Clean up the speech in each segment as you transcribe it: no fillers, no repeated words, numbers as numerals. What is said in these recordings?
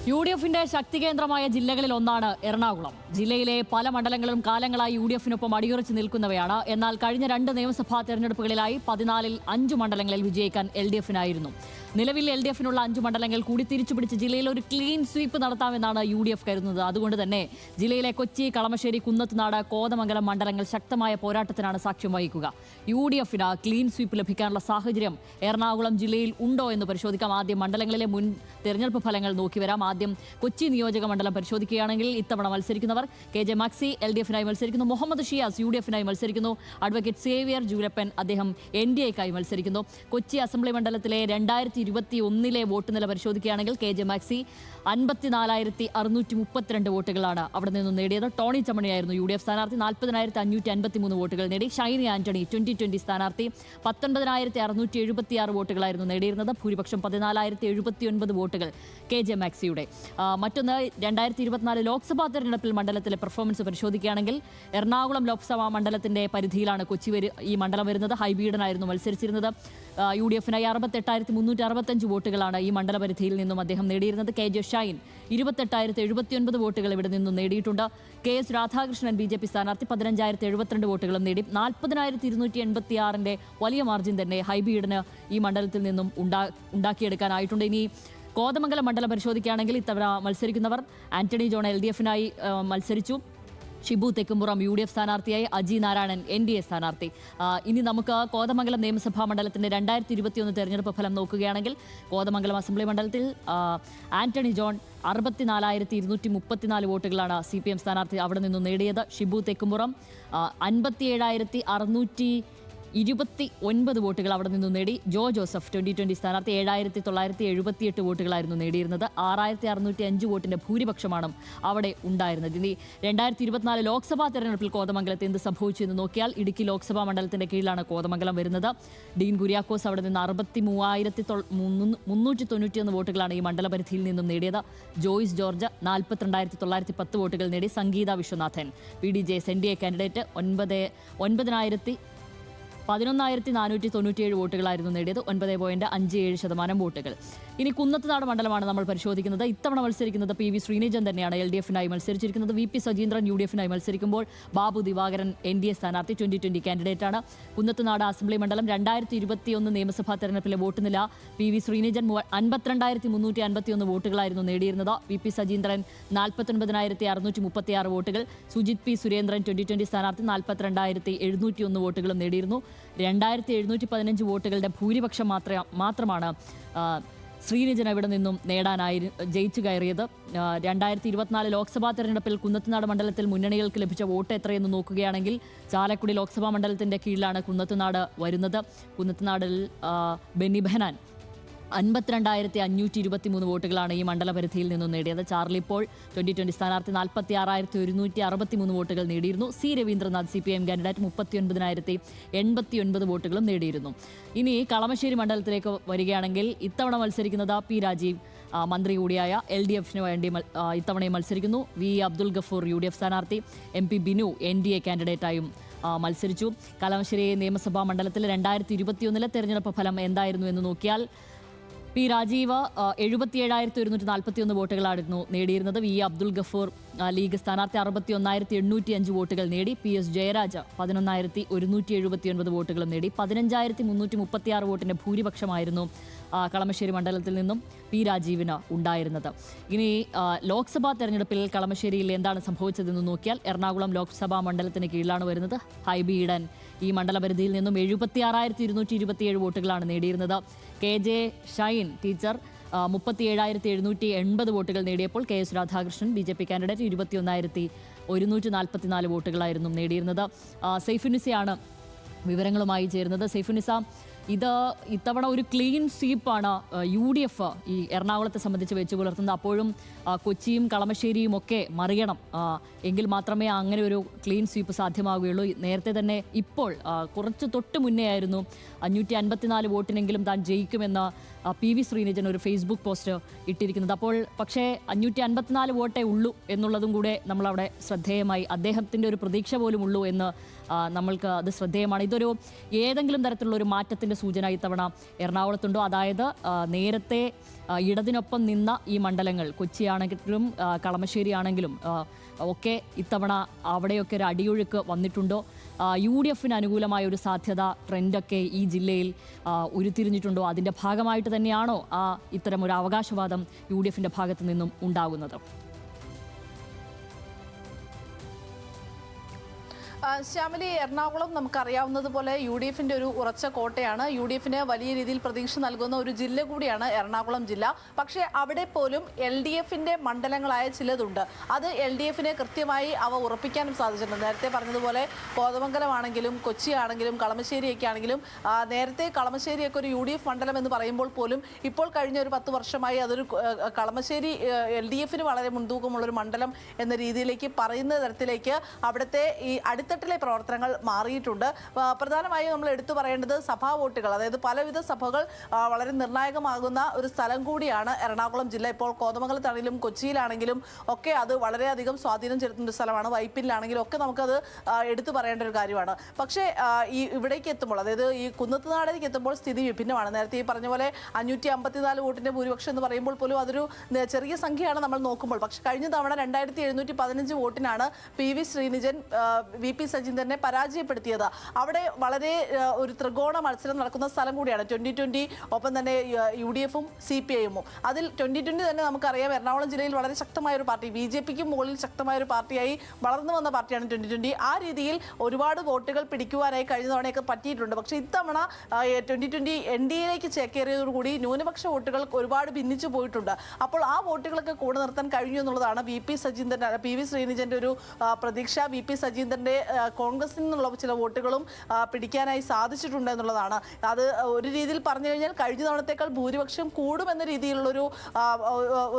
യു.ഡി.എഫിന്റെ ശക്തി കേന്ദ്രമായ ജില്ലകളിൽ ഒന്നാണ് എറണാകുളം. ജില്ലയിലെ പല മണ്ഡലങ്ങളും കാലങ്ങളായി യു.ഡി.എഫിനൊപ്പം അടിയുറച്ച് നിൽക്കുന്നവയാണ്. എന്നാൽ കഴിഞ്ഞ 2 നിയമസഭാ തെരഞ്ഞെടുപ്പുകളിലായി 14-ൽ 5 മണ്ഡലങ്ങളിൽ വിജയിക്കാൻ എൽ.ഡി.എഫിനായിരുന്നു. നിലവിൽ എൽ.ഡി.എഫിനുള്ള 5 മണ്ഡലങ്ങൾ കൂടി തിരിച്ചുപിടിച്ച് ജില്ലയിൽ ഒരു ക്ലീൻ സ്വീപ്പ് നടത്താമെന്നാണ് യു.ഡി.എഫ് കരുതുന്നത്. അതുകൊണ്ട് തന്നെ ജില്ലയിലെ കൊച്ചി, കളമശ്ശേരി, കുന്നത്തുനാട്, കോതമംഗലം മണ്ഡലങ്ങൾ ശക്തമായ പോരാട്ടത്തിനാണ് സാക്ഷ്യം വഹിക്കുക. യു.ഡി.എഫിന് ക്ലീൻ സ്വീപ്പ് ലഭിക്കാനുള്ള സാഹചര്യം എറണാകുളം ജില്ലയിൽ ഉണ്ടോ എന്ന് പരിശോധിക്കാം. ആദ്യം മണ്ഡലങ്ങളിലെ മുൻ തെരഞ്ഞെടുപ്പ് ഫലങ്ങൾ നോക്കി വരാം. ആദ്യം കൊച്ചി നിയോജക മണ്ഡലം പരിശോധിക്കുകയാണെങ്കിൽ ഇത്തവണ മത്സരിക്കുന്നവർ കെ.ജെ. മാക്സി എൽ.ഡി.എഫിനായി മത്സരിക്കുന്നു. മുഹമ്മദ് ഷിയാസ് യു.ഡി.എഫിനായി മത്സരിക്കുന്നു. അഡ്വക്കേറ്റ് സേവ്യർ ജൂലപ്പൻ അദ്ദേഹം എൻ.ഡി.എക്കായി മത്സരിക്കുന്നു. കൊച്ചി അസംബ്ലി മണ്ഡലത്തിലെ 2021 വോട്ട് നില പരിശോധിക്കുകയാണെങ്കിൽ കെ.ജെ. മാക്സി 54,632 വോട്ടുകളാണ് അവിടെ നിന്നും നേടിയത്. ടോണി ചമ്മണിയായിരുന്നു യു.ഡി.എഫ് സ്ഥാനാർത്ഥി. 40,553 വോട്ടുകൾ നേടി. ഷൈനി ആന്റണി 2020 സ്ഥാനാർത്ഥി 19,676 വോട്ടുകളായിരുന്നു നേടിയിരുന്നത്. ഭൂരിപക്ഷം 14,079 വോട്ടുകൾ കെ.ജെ. മാക്സിയുടെ. മറ്റൊന്ന് 2024 ലോക്സഭാ തെരഞ്ഞെടുപ്പിൽ മണ്ഡലത്തിലെ പെർഫോമൻസ് പരിശോധിക്കുകയാണെങ്കിൽ എറണാകുളം ലോക്സഭാ മണ്ഡലത്തിന്റെ പരിധിയിലാണ് കൊച്ചി ഈ മണ്ഡലം വരുന്നത്. ഹൈബീഡനായിരുന്നു മത്സരിച്ചിരുന്നത്. യു.ഡി.എഫിനായി 68,365 വോട്ടുകളാണ് ഈ മണ്ഡല പരിധിയിൽ നിന്നും അദ്ദേഹം നേടിയിരുന്നത്. കെ.ജെ. ഷൈൻ 28,079 വോട്ടുകൾ ഇവിടെ നിന്നും നേടിയിട്ടുണ്ട്. കെ.എസ്. രാധാകൃഷ്ണൻ ബി.ജെ.പി സ്ഥാനാർത്ഥി 15,072 വോട്ടുകളും നേടി. 40,286 വലിയ മാർജിൻ തന്നെ ഹൈബീഡിന് ഈ മണ്ഡലത്തിൽ നിന്നും ഉണ്ടാക്കിയെടുക്കാനായിട്ടുണ്ട്. ഇനി കോതമംഗലം മണ്ഡലം പരിശോധിക്കുകയാണെങ്കിൽ ഇത്തവണ മത്സരിക്കുന്നവർ ആന്റണി ജോൺ എൽ.ഡി.എഫിനായി മത്സരിച്ചു. ഷിബു തെക്കുംപുറം യു.ഡി.എഫ് സ്ഥാനാർത്ഥിയായി, അജി നാരായണൻ എൻ.ഡി.എ സ്ഥാനാർത്ഥി. ഇനി നമുക്ക് കോതമംഗലം നിയമസഭാ മണ്ഡലത്തിന്റെ 2021 തെരഞ്ഞെടുപ്പ് ഫലം നോക്കുകയാണെങ്കിൽ കോതമംഗലം അസംബ്ലി മണ്ഡലത്തിൽ ആന്റണി ജോൺ 64,234 വോട്ടുകളാണ് CPM സ്ഥാനാർത്ഥി അവിടെ നിന്നും നേടിയത്. ഷിബു തെക്കുംപുറം 57,629 വോട്ടുകൾ അവിടെ നിന്നും നേടി. ജോ ജോസഫ് 2020 സ്ഥാനാർത്ഥി 7,978 വോട്ടുകളായിരുന്നു നേടിയിരുന്നത്. 6,605 വോട്ടിന്റെ ഭൂരിപക്ഷമാണ് അവിടെ ഉണ്ടായിരുന്നത്. ഇനി 2024 ലോക്സഭാ തെരഞ്ഞെടുപ്പിൽ കോതമംഗലത്ത് എന്ത് സംഭവിച്ചു എന്ന് നോക്കിയാൽ ഇടുക്കി ലോക്സഭാ മണ്ഡലത്തിന്റെ കീഴിലാണ് കോതമംഗലം വരുന്നത്. ഡീൻ കുര്യാക്കോസ് അവിടെ നിന്ന് 63,391 വോട്ടുകളാണ് ഈ മണ്ഡലപരിധിയിൽ നിന്നും നേടിയത്. ജോയിസ് ജോർജ് 42,910 വോട്ടുകൾ നേടി. സംഗീത വിശ്വനാഥൻ PDJ എൻ.ഡി.എ കാൻഡിഡേറ്റ് 11,497 വോട്ടുകളായിരുന്നു നേടിയത്. 9.57% വോട്ടുകൾ. ഇനി കുന്നത്തുനാട് മണ്ഡലമാണ് നമ്മൾ പരിശോധിക്കുന്നത്. ഇത്തവണ മത്സരിക്കുന്നത് PV ശ്രീനിജൻ തന്നെയാണ് എൽ.ഡി.എഫിനായി മത്സരിച്ചിരിക്കുന്നത്. VP സജീന്ദ്രൻ യു.ഡി.എഫിനായി മത്സരിക്കുമ്പോൾ ബാബു ദിവാകരൻ എൻ.ഡി.എ സ്ഥാനാർത്ഥി 2020 കാൻഡിഡേറ്റാണ്. കുന്നത്തുനാട് അസംബ്ലി മണ്ഡലം 2021 നിയമസഭാ തെരഞ്ഞെടുപ്പിലെ വോട്ട് നില PV ശ്രീനിജൻ 52,351 വോട്ടുകളായിരുന്നു നേടിയിരുന്നത്. VP സജീന്ദ്രൻ 49,636 വോട്ടുകൾ. സുജിത് P സുരേന്ദ്രൻ 2020 സ്ഥാനാർത്ഥി 42,701 വോട്ടുകളും നേടിയിരുന്നു. 2,715 വോട്ടുകളുടെ ഭൂരിപക്ഷം മാത്രമാണ് ശ്രീനിജൻ ഇവിടെ നിന്നും ജയിച്ചു കയറിയത്. 2024 ലോക്സഭാ തെരഞ്ഞെടുപ്പിൽ കുന്നത്തുനാട് മണ്ഡലത്തിൽ മുന്നണികൾക്ക് ലഭിച്ച വോട്ട് എത്രയെന്ന് നോക്കുകയാണെങ്കിൽ ചാലക്കുടി ലോക്സഭാ മണ്ഡലത്തിന്റെ കീഴിലാണ് കുന്നത്തുനാട് വരുന്നത്. കുന്നത്തുനാടിൽ ബെന്നി ബെഹനാൻ 52,523 വോട്ടുകളാണ് ഈ മണ്ഡലപരിധിയിൽ നിന്നും നേടിയത്. ചാർലി പോൾ 2020 സ്ഥാനാർത്ഥി 46,163 വോട്ടുകൾ നേടിയിരുന്നു. സി രവീന്ദ്രനാഥ് CPM കാൻഡിഡേറ്റ് 39,089 വോട്ടുകളും നേടിയിരുന്നു. ഇനി കളമശ്ശേരി മണ്ഡലത്തിലേക്ക് വരികയാണെങ്കിൽ ഇത്തവണ മത്സരിക്കുന്നത് P രാജീവ് മന്ത്രി കൂടിയായ LDFന് വേണ്ടി ഇത്തവണയും മത്സരിക്കുന്നു. V അബ്ദുൽ ഗഫൂർ UDF സ്ഥാനാർത്ഥി. MP ബിനു NDA കാൻഡിഡേറ്റായും മത്സരിച്ചു. കളമശ്ശേരി നിയമസഭാ മണ്ഡലത്തിൽ 2021 തെരഞ്ഞെടുപ്പ് ഫലം എന്തായിരുന്നു എന്ന് നോക്കിയാൽ P രാജീവ് 77,141 വോട്ടുകളായിരുന്നു നേടിയിരുന്നത്. V അബ്ദുൽ ഗഫൂർ ലീഗ് സ്ഥാനാർത്ഥി 61,805 വോട്ടുകൾ നേടി. PS ജയരാജ് 11,179 വോട്ടുകളും നേടി. 15,336 വോട്ടിന്റെ ഭൂരിപക്ഷമായിരുന്നു കളമശ്ശേരി മണ്ഡലത്തിൽ നിന്നും P രാജീവിന് ഉണ്ടായിരുന്നത്. ഇനി ലോക്സഭാ തെരഞ്ഞെടുപ്പിൽ കളമശ്ശേരിയിൽ എന്താണ് സംഭവിച്ചതെന്ന് നോക്കിയാൽ എറണാകുളം ലോക്സഭാ മണ്ഡലത്തിന് കീഴിലാണ് വരുന്നത്. ഹൈബി ഈഡൻ ഈ മണ്ഡലപരിധിയിൽ നിന്നും 76,227 വോട്ടുകളാണ് നേടിയിരുന്നത്. KJ ഷൈൻ ടീച്ചർ 37,780 വോട്ടുകൾ നേടിയപ്പോൾ KS രാധാകൃഷ്ണൻ BJP കാൻഡിഡേറ്റ് 21,144 വോട്ടുകളായിരുന്നു നേടിയിരുന്നത്. സൈഫുനിസയാണ് വിവരങ്ങളുമായി ചേരുന്നത്. സൈഫുനിസ, ഇത്തവണ ഒരു ക്ലീൻ സ്വീപ്പാണ് UDF ഈ എറണാകുളത്തെ സംബന്ധിച്ച് വെച്ച് പുലർത്തുന്നത്. അപ്പോഴും കൊച്ചിയും കളമശ്ശേരിയും ഒക്കെ മറിയണം എങ്കിൽ മാത്രമേ അങ്ങനെ ഒരു ക്ലീൻ സ്വീപ്പ് സാധ്യമാവുകയുള്ളൂ. നേരത്തെ തന്നെ ഇപ്പോൾ കുറച്ച് തൊട്ട് മുന്നേ ആയിരുന്നു 554 വോട്ടിനെങ്കിലും താൻ ജയിക്കുമെന്ന് PV ശ്രീനിജൻ ഒരു ഫേസ്ബുക്ക് പോസ്റ്റ് ഇട്ടിരിക്കുന്നത്. അപ്പോൾ പക്ഷേ 554 വോട്ടേ ഉള്ളൂ എന്നുള്ളതും കൂടെ നമ്മളവിടെ ശ്രദ്ധേയമായി. അദ്ദേഹത്തിൻ്റെ ഒരു പ്രതീക്ഷ പോലും ഉള്ളൂ എന്ന് നമ്മൾക്ക് അത് ശ്രദ്ധേയമാണ്. ഇതൊരു ഏതെങ്കിലും തരത്തിലുള്ള ഒരു മാറ്റത്തിൻ്റെ മാറ്റത്തിന്റെ സൂചന ഇത്തവണ എറണാകുളത്തുണ്ടോ? അതായത് നേരത്തെ ഇടതിനൊപ്പം നിന്ന ഈ മണ്ഡലങ്ങൾ, കൊച്ചിയാണെങ്കിലും കളമശ്ശേരി ആണെങ്കിലും ഒക്കെ ഇത്തവണ അവിടെയൊക്കെ ഒരു അടിയൊഴുക്ക് വന്നിട്ടുണ്ടോ? UDF അനുകൂലമായ ഒരു സാധ്യത ട്രെൻഡൊക്കെ ഈ ജില്ലയിൽ ഉരുത്തിരിഞ്ഞിട്ടുണ്ടോ? അതിൻ്റെ ഭാഗമായിട്ട് തന്നെയാണോ ഇത്തരം ഒരു അവകാശവാദം UDF ഭാഗത്തു നിന്നും ഉണ്ടാകുന്നത്? ശ്യാമിലി, എറണാകുളം നമുക്കറിയാവുന്നതുപോലെ UDF ഒരു ഉറച്ച കോട്ടയാണ്. UDF വലിയ രീതിയിൽ പ്രതീക്ഷ നൽകുന്ന ഒരു ജില്ല കൂടിയാണ് എറണാകുളം ജില്ല. പക്ഷേ അവിടെ പോലും LDF മണ്ഡലങ്ങളായ ചിലതുണ്ട്. അത് LDF കൃത്യമായി അവ ഉറപ്പിക്കാനും സാധിച്ചിട്ടുണ്ട്. നേരത്തെ പറഞ്ഞതുപോലെ കോതമംഗലമാണെങ്കിലും കൊച്ചിയാണെങ്കിലും കളമശ്ശേരിയൊക്കെ ആണെങ്കിലും നേരത്തെ കളമശ്ശേരിയൊക്കെ ഒരു UDF മണ്ഡലം എന്ന് പറയുമ്പോൾ പോലും ഇപ്പോൾ കഴിഞ്ഞ ഒരു 10 വർഷമായി അതൊരു കളമശ്ശേരി LDF വളരെ മുൻതൂക്കമുള്ളൊരു മണ്ഡലം എന്ന രീതിയിലേക്ക് പറയുന്ന തരത്തിലേക്ക് അവിടുത്തെ ഈ അടിത്തട്ടിലെ പ്രവർത്തനങ്ങൾ മാറിയിട്ടുണ്ട്. പ്രധാനമായും നമ്മൾ എടുത്തു പറയേണ്ടത് സഭാ വോട്ടുകൾ, അതായത് പലവിധ സഭകൾ വളരെ നിർണായകമാകുന്ന ഒരു സ്ഥലം കൂടിയാണ് എറണാകുളം ജില്ല. ഇപ്പോൾ കോതമംഗലത്താണെങ്കിലും കൊച്ചിയിലാണെങ്കിലും ഒക്കെ അത് വളരെയധികം സ്വാധീനം ചെലുത്തുന്ന ഒരു സ്ഥലമാണ്. വൈപ്പിലാണെങ്കിലും ഒക്കെ നമുക്കത് എടുത്തു പറയേണ്ട ഒരു കാര്യമാണ്. പക്ഷേ ഇവിടേക്ക് എത്തുമ്പോൾ, അതായത് ഈ കുന്നത്തുനാടേക്ക് എത്തുമ്പോൾ സ്ഥിതി വിഭിന്നമാണ്. നേരത്തെ ഈ പറഞ്ഞ പോലെ 554 വോട്ടിന്റെ ഭൂരിപക്ഷം എന്ന് പറയുമ്പോൾ പോലും അതൊരു ചെറിയ സംഖ്യയാണ് നമ്മൾ നോക്കുമ്പോൾ. പക്ഷേ കഴിഞ്ഞ തവണ 2715 വോട്ടിനാണ് PV ശ്രീനിജൻ VP സജീന്ദ്രനെ പരാജയപ്പെടുത്തിയത്. അവിടെ ഒരു ത്രികോണ മത്സരം നടക്കുന്ന സ്ഥലം കൂടിയാണ് 2020, ഒപ്പം തന്നെ UDF CPI അതിൽ 2020 തന്നെ നമുക്കറിയാം എറണാകുളം ജില്ലയിൽ വളരെ ശക്തമായ ഒരു പാർട്ടി, BJPക്കും മുകളിൽ ശക്തമായ ഒരു പാർട്ടിയായി വളർന്നു വന്ന പാർട്ടിയാണ് 2020. ആ രീതിയിൽ ഒരുപാട് വോട്ടുകൾ പിടിക്കുവാനായി കഴിഞ്ഞ തവണയൊക്കെ പറ്റിയിട്ടുണ്ട്. പക്ഷേ ഇത്തവണ 2020 NDAയിലേക്ക് ചേക്കേറിയതോടുകൂടി ന്യൂനപക്ഷ വോട്ടുകൾ ഒരുപാട് ഭിന്നിച്ചു പോയിട്ടുണ്ട്. അപ്പോൾ ആ വോട്ടുകളൊക്കെ കൂടെ നിർത്താൻ കഴിഞ്ഞു എന്നുള്ളതാണ് PV ശ്രീനിജന്റെ ഒരു പ്രതീക്ഷ. VP സജീന്ദ്രന്റെ കോൺഗ്രസിൽ നിന്നുള്ള ചില വോട്ടുകളും പിടിക്കാനായി സാധിച്ചിട്ടുണ്ട് എന്നുള്ളതാണ്. അത് ഒരു രീതിയിൽ പറഞ്ഞു കഴിഞ്ഞാൽ കഴിഞ്ഞ തവണത്തേക്കാൾ ഭൂരിപക്ഷം കൂടുമെന്ന രീതിയിലുള്ളൊരു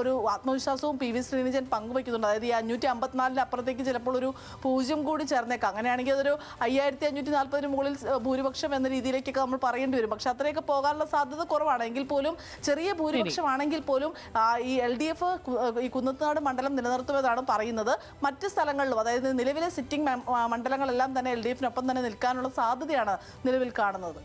ഒരു ആത്മവിശ്വാസവും PV ശ്രീനിജൻ പങ്കുവയ്ക്കുന്നുണ്ട്. അതായത് ഈ 554 അപ്പുറത്തേക്ക് ചിലപ്പോൾ ഒരു 0 കൂടി ചേർന്നേക്കാം. അങ്ങനെയാണെങ്കിൽ അതൊരു 5540 മുകളിൽ ഭൂരിപക്ഷം എന്ന രീതിയിലേക്കൊക്കെ നമ്മൾ പറയേണ്ടി വരും. പക്ഷെ അത്രയൊക്കെ പോകാനുള്ള സാധ്യത കുറവാണ്. എങ്കിൽ പോലും ചെറിയ ഭൂരിപക്ഷമാണെങ്കിൽ പോലും ഈ LDF ഈ കുന്നത്തുനാട് മണ്ഡലം നിലനിർത്തുമെന്നാണ് പറയുന്നത്. മറ്റ് സ്ഥലങ്ങളിലും, അതായത് നിലവിലെ സിറ്റിംഗ് മണ്ഡലങ്ങളെല്ലാം തന്നെ LDF തന്നെ നിൽക്കാനുള്ള സാധ്യതയാണ് നിലവിൽ കാണുന്നത്.